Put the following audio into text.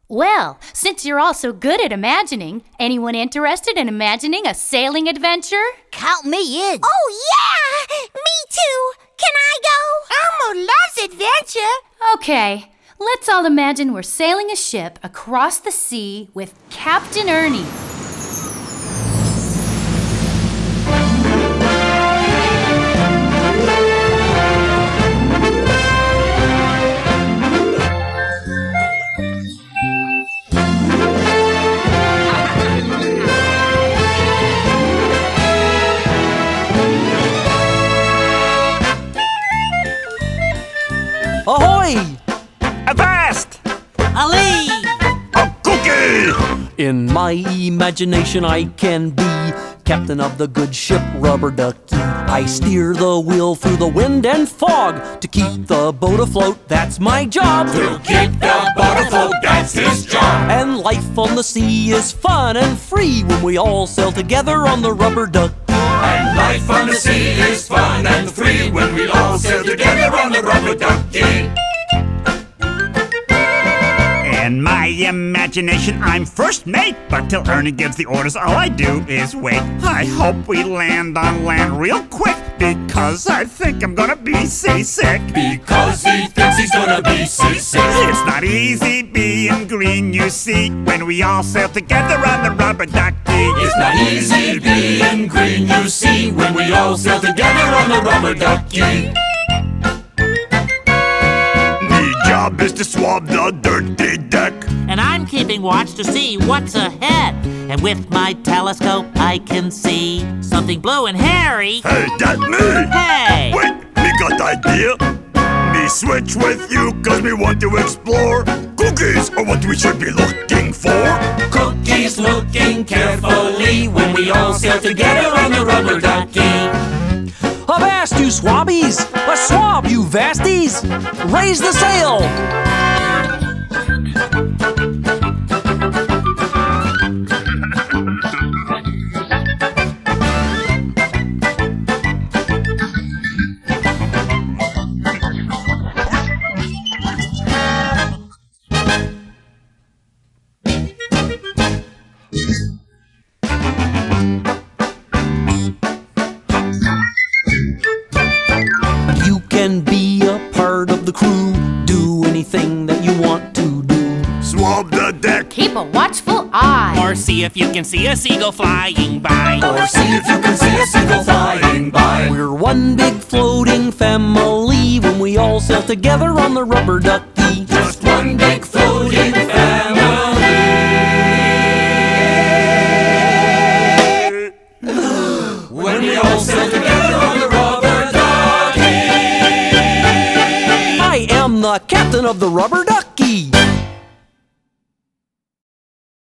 Well, since you're all so good at imagining, anyone interested in imagining a sailing adventure? Count me in. Oh, yeah! Me too! Can I go? Elmo loves adventure. Okay, let's all imagine we're sailing a ship across the sea with Captain Ernie. Ahoy! Avast! Ali! A cookie! In my imagination I can be captain of the good ship Rubber Duckie. I steer the wheel through the wind and fog to keep the boat afloat, that's my job. To keep the boat afloat, that's his job. And life on the sea is fun and free when we all sail together on the Rubber Duckie. And life on the sea is fun and free when we all sail together on the Rubber Duckie. In my imagination, I'm first mate, but till Ernie gives the orders, all I do is wait. I hope we land on land real quick, because I think I'm gonna be seasick. Because he thinks he's gonna be seasick. It's not easy being green, you see, when we all sail together on the Rubber Duckie. It's not easy being green, you see, when we all sail together on the Rubber Duckie. The job is to swab the dirty deck. And I'm keeping watch to see what's ahead. And with my telescope I can see something blue and hairy. Hey, that me! Hey! Wait, me got idea. Me switch with you cause me want to explore. Cookies are what we should be looking for. Cookies looking carefully when we all sail together on the Rubber Duckie. Avast, you swabbies! A swab, you vasties! Raise the sail! You can be a part of the crew. Do anything that you want to do. Swab the deck. Keep a watchful eye. Or see if you can see a seagull flying by. Or see if you can see a seagull flying by. We're one big floating family when we all sail together on the Rubber Duckie. Just one big floating family. When we all sail together on the Rubber Duckie. I am the captain of the Rubber Duckie.